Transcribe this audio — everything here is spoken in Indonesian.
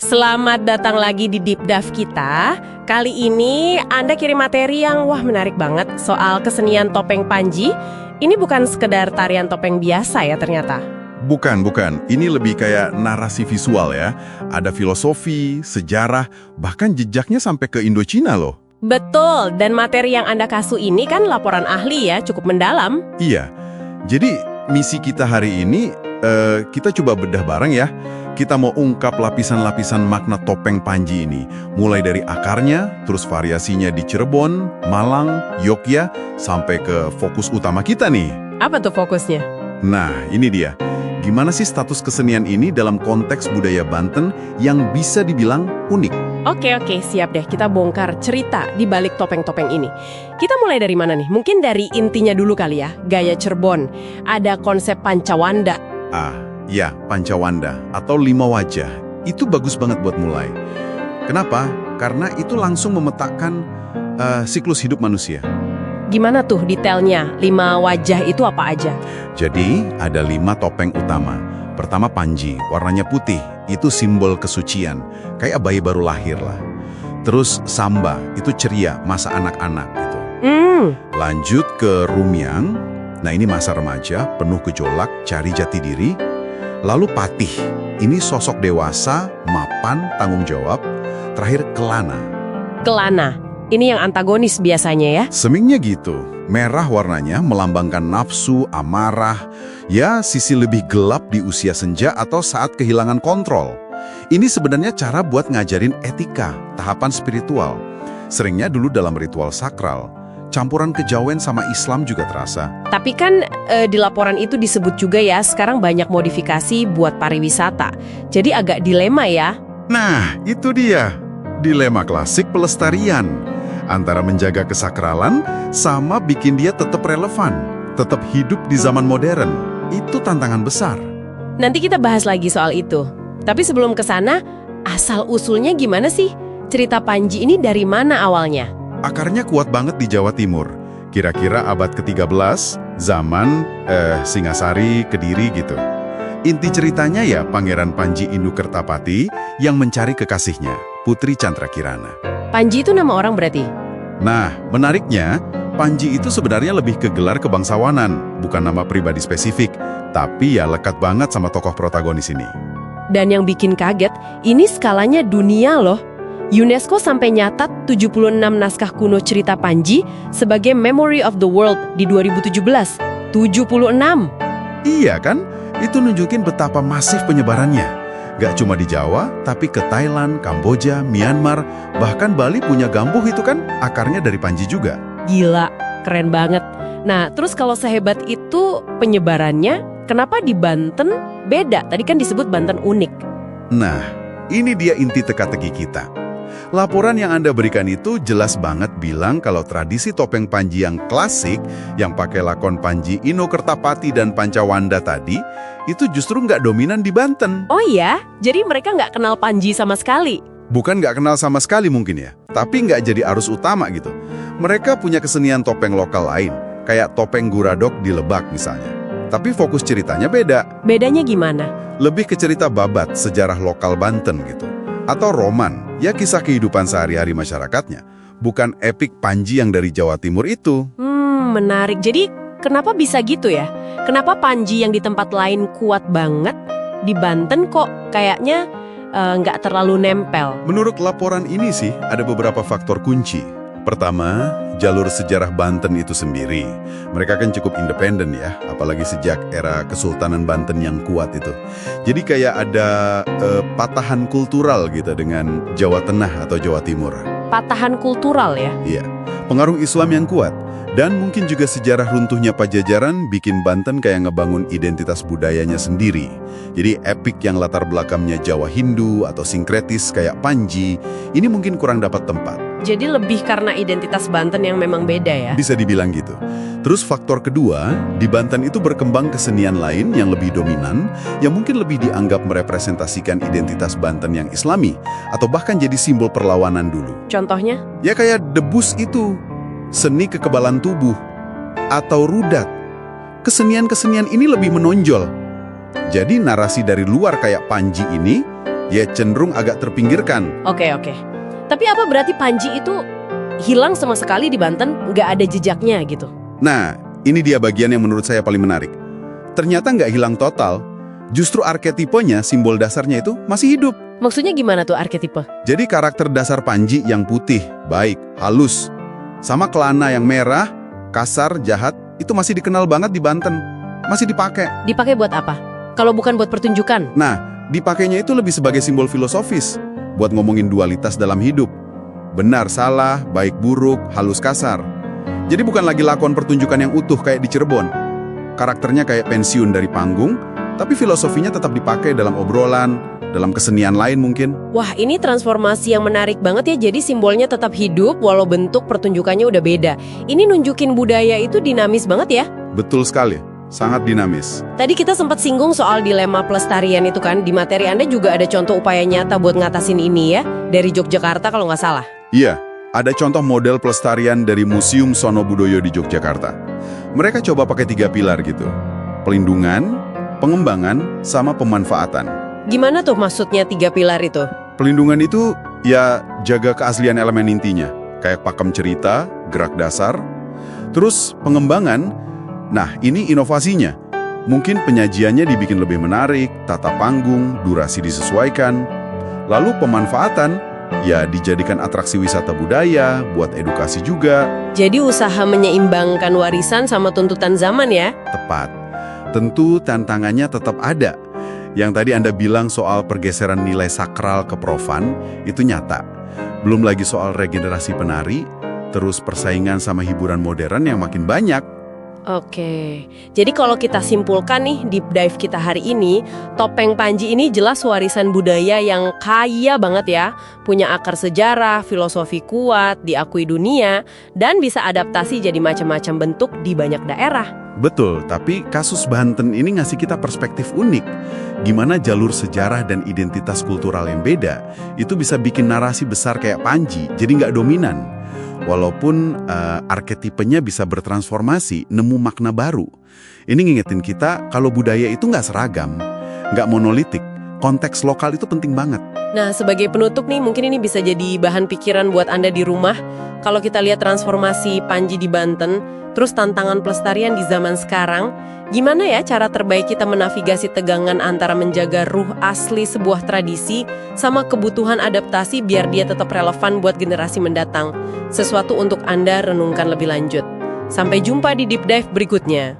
Selamat datang lagi di Deep Dive kita. Kali ini Anda kirim materi yang menarik banget soal kesenian topeng Panji. Ini bukan sekedar tarian topeng biasa ya ternyata. Bukan. Ini lebih kayak narasi visual ya. Ada filosofi, sejarah, bahkan jejaknya sampai ke Indochina loh. Betul, dan materi yang Anda kasih ini kan laporan ahli ya, cukup mendalam. Iya, jadi misi kita hari ini, kita coba bedah bareng ya. Kita mau ungkap lapisan-lapisan makna topeng Panji ini. Mulai dari akarnya, terus variasinya di Cirebon, Malang, Yogyakarta, sampai ke fokus utama kita nih. Apa tuh fokusnya? Nah, ini dia. Gimana sih status kesenian ini dalam konteks budaya Banten yang bisa dibilang unik? Oke, siap deh. Kita bongkar cerita di balik topeng-topeng ini. Kita mulai dari mana nih? Mungkin dari intinya dulu kali ya, gaya Cirebon. Ada konsep Pancawanda. Ya, Pancawanda atau 5 wajah. Itu bagus banget buat mulai. Kenapa? Karena itu langsung memetakan siklus hidup manusia. Gimana tuh detailnya? 5 wajah itu apa aja? Jadi, ada 5 topeng utama. Pertama Panji, warnanya putih. Itu simbol kesucian. Kayak bayi baru lahir lah. Terus Samba, itu ceria, masa anak-anak gitu. Lanjut ke Rumyang. Nah, ini masa remaja, penuh gejolak, cari jati diri. Lalu Patih, ini sosok dewasa, mapan, tanggung jawab. Terakhir Kelana. Kelana, ini yang antagonis biasanya ya? Semingnya gitu. Merah warnanya melambangkan nafsu, amarah, ya sisi lebih gelap di usia senja atau saat kehilangan kontrol. Ini sebenarnya cara buat ngajarin etika, tahapan spiritual. Seringnya dulu dalam ritual sakral. Campuran kejawen sama Islam juga terasa. Tapi kan di laporan itu disebut juga ya, sekarang banyak modifikasi buat pariwisata. Jadi agak dilema ya. Nah, itu dia. Dilema klasik pelestarian. Antara menjaga kesakralan sama bikin dia tetap relevan. Tetap hidup di zaman modern. Itu tantangan besar. Nanti kita bahas lagi soal itu. Tapi sebelum ke sana, asal-usulnya gimana sih? Cerita Panji ini dari mana awalnya? Akarnya kuat banget di Jawa Timur. Kira-kira abad ke-13, zaman Singasari, Kediri gitu. Inti ceritanya ya Pangeran Panji Induk-Kertapati yang mencari kekasihnya, Putri Cantrakirana. Panji itu nama orang berarti? Nah, menariknya, Panji itu sebenarnya lebih ke gelar kebangsawanan, bukan nama pribadi spesifik, tapi ya lekat banget sama tokoh protagonis ini. Dan yang bikin kaget, ini skalanya dunia loh. UNESCO sampai nyatat 76 naskah kuno cerita Panji sebagai Memory of the World di 2017. 76! Iya kan? Itu nunjukin betapa masif penyebarannya. Gak cuma di Jawa, tapi ke Thailand, Kamboja, Myanmar, bahkan Bali punya Gambuh itu kan akarnya dari Panji juga. Gila, keren banget. Nah, terus kalau sehebat itu penyebarannya, kenapa di Banten beda? Tadi kan disebut Banten unik. Nah, ini dia inti teka-teki kita. Laporan yang Anda berikan itu jelas banget bilang kalau tradisi topeng Panji yang klasik, yang pakai lakon Panji Induk-Kertapati dan Pancawanda tadi, itu justru nggak dominan di Banten. Oh iya? Jadi mereka nggak kenal Panji sama sekali? Bukan nggak kenal sama sekali mungkin ya, tapi nggak jadi arus utama gitu. Mereka punya kesenian topeng lokal lain, kayak topeng Guradok di Lebak misalnya. Tapi fokus ceritanya beda. Bedanya gimana? Lebih ke cerita babat, sejarah lokal Banten gitu. Atau roman, ya kisah kehidupan sehari-hari masyarakatnya. Bukan epik Panji yang dari Jawa Timur itu. Menarik. Jadi kenapa bisa gitu ya? Kenapa Panji yang di tempat lain kuat banget, di Banten kok kayaknya nggak terlalu nempel? Menurut laporan ini sih, ada beberapa faktor kunci. Pertama, jalur sejarah Banten itu sendiri. Mereka kan cukup independen ya, apalagi sejak era Kesultanan Banten yang kuat itu. Jadi kayak ada patahan kultural gitu dengan Jawa Tengah atau Jawa Timur. Patahan kultural ya? Iya, pengaruh Islam yang kuat. Dan mungkin juga sejarah runtuhnya Pajajaran bikin Banten kayak ngebangun identitas budayanya sendiri. Jadi epik yang latar belakangnya Jawa Hindu atau sinkretis kayak Panji, ini mungkin kurang dapat tempat. Jadi lebih karena identitas Banten yang memang beda ya? Bisa dibilang gitu. Terus faktor kedua, di Banten itu berkembang kesenian lain yang lebih dominan, yang mungkin lebih dianggap merepresentasikan identitas Banten yang Islami, atau bahkan jadi simbol perlawanan dulu. Contohnya? Ya kayak debus itu, seni kekebalan tubuh, atau rudat. Kesenian-kesenian ini lebih menonjol. Jadi narasi dari luar kayak Panji ini, ya cenderung agak terpinggirkan. Oke. Tapi apa berarti Panji itu hilang sama sekali di Banten, nggak ada jejaknya gitu? Nah, ini dia bagian yang menurut saya paling menarik. Ternyata nggak hilang total, justru arketipenya, simbol dasarnya itu masih hidup. Maksudnya gimana tuh arketipe? Jadi karakter dasar Panji yang putih, baik, halus, sama Kelana yang merah, kasar, jahat, itu masih dikenal banget di Banten. Masih dipakai. Dipakai buat apa? Kalau bukan buat pertunjukan? Nah, dipakainya itu lebih sebagai simbol filosofis, buat ngomongin dualitas dalam hidup. Benar, salah, baik, buruk, halus, kasar. Jadi bukan lagi lakon pertunjukan yang utuh kayak di Cirebon. Karakternya kayak pensiun dari panggung, tapi filosofinya tetap dipakai dalam obrolan, dalam kesenian lain mungkin. Wah, ini transformasi yang menarik banget ya. Jadi simbolnya tetap hidup walau bentuk pertunjukannya udah beda. Ini nunjukin budaya itu dinamis banget ya. Betul sekali, sangat dinamis. Tadi kita sempat singgung soal dilema pelestarian itu kan. Di materi Anda juga ada contoh upaya nyata buat ngatasin ini ya. Dari Yogyakarta kalau nggak salah. Iya, ada contoh model pelestarian dari Museum Sono Budoyo di Yogyakarta. Mereka coba pakai 3 pilar gitu. Pelindungan, pengembangan, sama pemanfaatan. Gimana tuh maksudnya 3 pilar itu? Pelindungan itu ya jaga keaslian elemen intinya, kayak pakem cerita, gerak dasar. Terus pengembangan, nah ini inovasinya. Mungkin penyajiannya dibikin lebih menarik, tata panggung, durasi disesuaikan. Lalu pemanfaatan, ya dijadikan atraksi wisata budaya, buat edukasi juga. Jadi usaha menyeimbangkan warisan sama tuntutan zaman ya? Tepat. Tentu tantangannya tetap ada. Yang tadi Anda bilang soal pergeseran nilai sakral ke profan, itu nyata. Belum lagi soal regenerasi penari, terus persaingan sama hiburan modern yang makin banyak. Oke, jadi kalau kita simpulkan nih deep dive kita hari ini, Topeng Panji ini jelas warisan budaya yang kaya banget ya. Punya akar sejarah, filosofi kuat, diakui dunia, dan bisa adaptasi jadi macam-macam bentuk di banyak daerah. Betul, tapi kasus Banten ini ngasih kita perspektif unik. Gimana jalur sejarah dan identitas kultural yang beda, itu bisa bikin narasi besar kayak Panji, jadi nggak dominan. Walaupun arketipenya bisa bertransformasi, nemu makna baru. Ini ngingetin kita kalau budaya itu nggak seragam, nggak monolitik. Konteks lokal itu penting banget. Nah, sebagai penutup nih, mungkin ini bisa jadi bahan pikiran buat Anda di rumah. Kalau kita lihat transformasi Panji di Banten, terus tantangan pelestarian di zaman sekarang, gimana ya cara terbaik kita menavigasi tegangan antara menjaga ruh asli sebuah tradisi sama kebutuhan adaptasi biar dia tetap relevan buat generasi mendatang? Sesuatu untuk Anda renungkan lebih lanjut. Sampai jumpa di Deep Dive berikutnya.